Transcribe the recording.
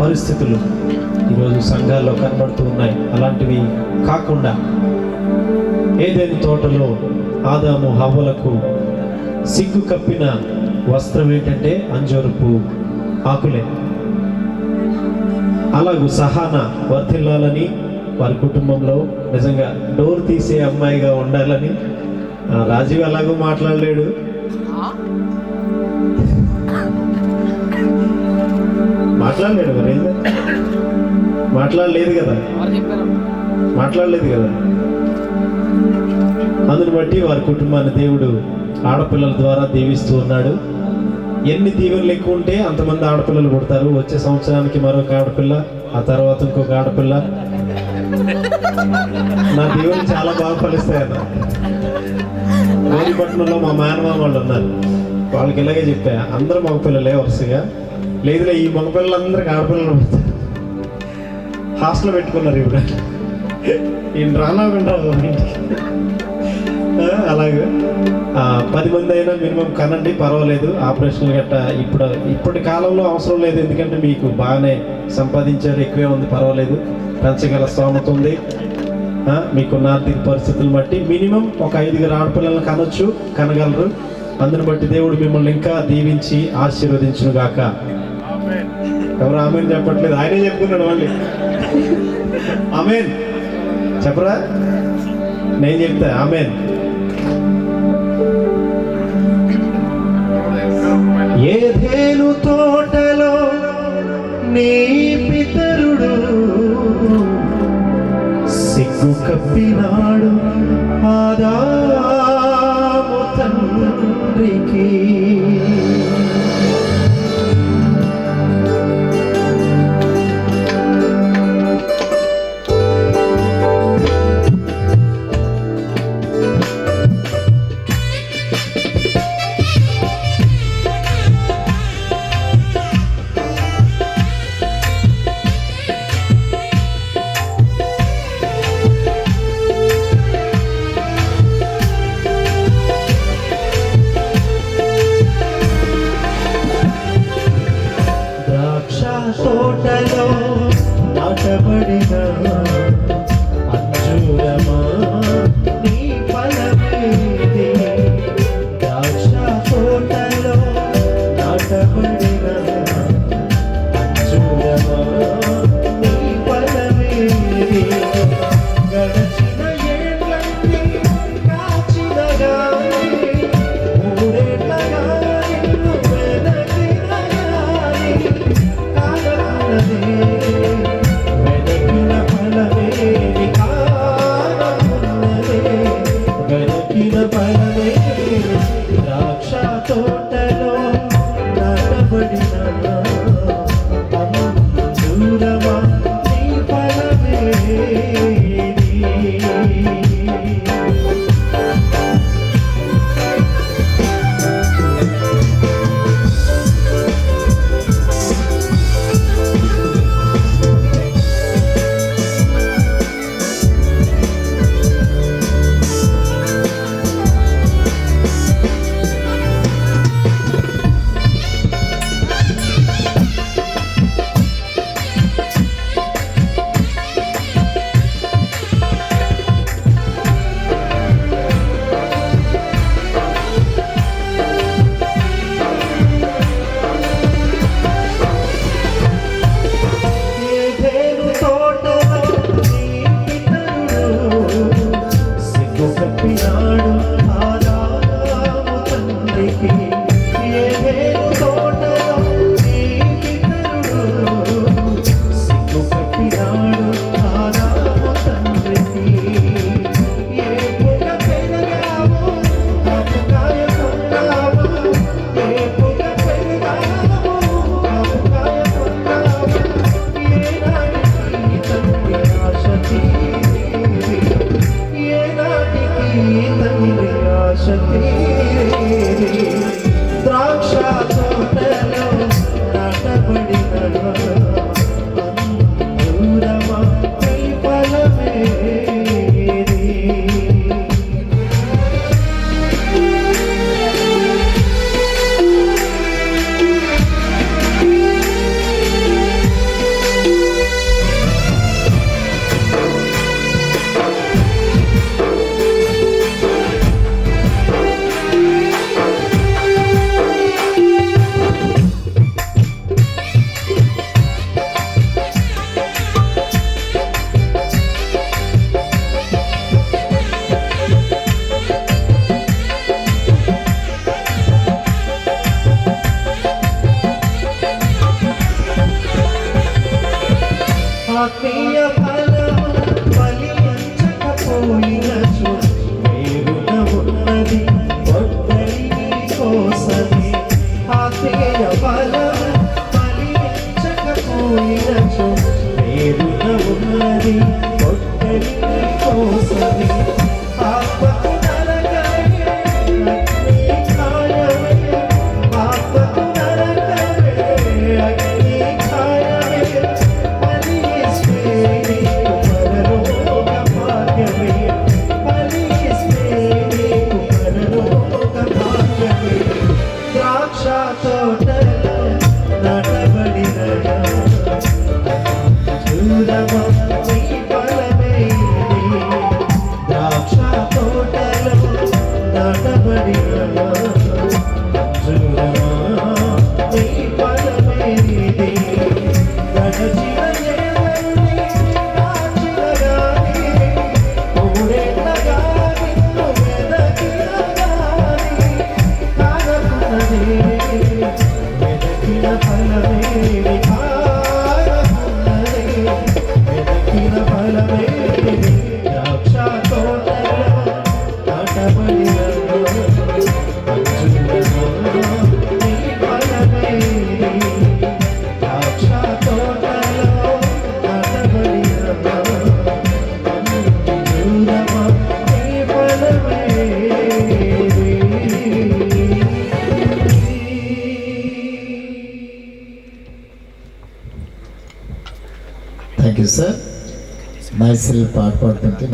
పరిస్థితులు ఈరోజు సంఘాల్లో కనబడుతూ ఉన్నాయి. అలాంటివి కాకుండా ఏదైనా తోటలో ఆదాము హవ్వలకు సిగ్గు కప్పిన వస్త్రం ఏంటంటే అంజూరపు ఆకులే. అలాగూ సహాన వర్ధిల్లాలని, వారి కుటుంబంలో నిజంగా డోర్ తీసే అమ్మాయిగా ఉండాలని. రాజీవ్ అలాగూ మాట్లాడలేడు, మరి మాట్లాడలేదు కదా. అందుని బట్టి వారి కుటుంబాన్ని దేవుడు ఆడపిల్లల ద్వారా దీవిస్తూ ఉన్నాడు. ఎన్ని దీవెనలు ఎక్కువ ఉంటే అంతమంది ఆడపిల్లలు పుడతారు. వచ్చే సంవత్సరానికి మరొక ఆడపిల్ల, ఆ తర్వాత ఇంకొక ఆడపిల్ల. నా దీవెనలు చాలా బాగా ఫలిస్తాయన్న. గోరిపట్నంలో మా మేనమామ వాళ్ళు ఉన్నారు. వాళ్ళకి ఇలాగే చెప్పా, అందరూ మగపిల్లలే వరుసగా. లేదులే, ఈ మగపిల్లలందరికీ ఆడపిల్లలు పుడతారు. హాస్టల్ పెట్టుకున్నారు ఇప్పుడు. ఈయన రానాకుండా అలాగే 10 మంది అయినా మినిమం కనండి, పర్వాలేదు. ఆపరేషన్లు గట్ట ఇప్పటి కాలంలో అవసరం లేదు, ఎందుకంటే మీకు బాగానే సంపాదించారు, ఎక్కువే ఉంది, పర్వాలేదు. పెంచగల స్తోమత ఉంది. మీకున్న ఆర్థిక పరిస్థితులు బట్టి మినిమం ఒక 5 ఆడపిల్లలను కనొచ్చు, కనగలరు. అందుని బట్టి దేవుడు మిమ్మల్ని ఇంకా దీవించి ఆశీర్వదించును గాక. ఎవరు ఆమెన్ చెప్పట్లేదు, ఆయనే చెప్పుకున్నాడు మళ్ళీ. ఆమెన్ చెప్పరా? నేను చెప్తా ఆమెన్. ఏదేను తోటలో నీ పితరుడు సిగ్గు కప్పినాడు ఆదాము తండ్రికి. తోటలో నాటబడిన అంజూరమా నీ ఫలమేది? ద్రాక్ష తోటలో నాటబడిన అంజూరమా నీ ఫలమేది? గడచిన ఏళ్ళన్నీ కాచిన గాని, మూడేళ్ళగా నిన్ను వెనకిన గాని వెనక్కి ఆత్మీయ ఫలము ఫలించకపోయినచు వేరుగా ఉన్నది ఒక్కరి కోసమే. ఆత్మీయ ఫలము ఫలించకపోయినచు వేరుగా ఉన్నది ఒక్కరి కోసమే. ఆత్మకు నరకమే అగ్ని కాయమే, ఆత్మకు నరకమే అగ్ని కాయమే, ఫలిస్తే నీకు పరలోక భాగ్యమే, ఫలిస్తే నీకు పరలోక భాగ్యమే. ద్రాక్ష తోటలో నాటబడిన చూడమా నీ ఫలమే ఇది. ద్రాక్ష తోటలో నాటబడిన చూడమా నీ ఫలమే ఇది. గడచిన ఏళ్ళని కాచిన గాని, మూడేళ్ళగా నిన్ను వెదకిన గాని కానకున్నది. వెదకిన ఫలమేమి కానకున్నది, వెదకిన ఫలమేమి. ద్రాక్ష తోటలో నాటబడిన అంజూరమా నీ ఫలమేమి. ద్రాక్ష తోటలో నాటబడిన అంజూరమా నీ ఫలమేమి. Thank you sir. మైసిల్ పాట పాడుతుంటే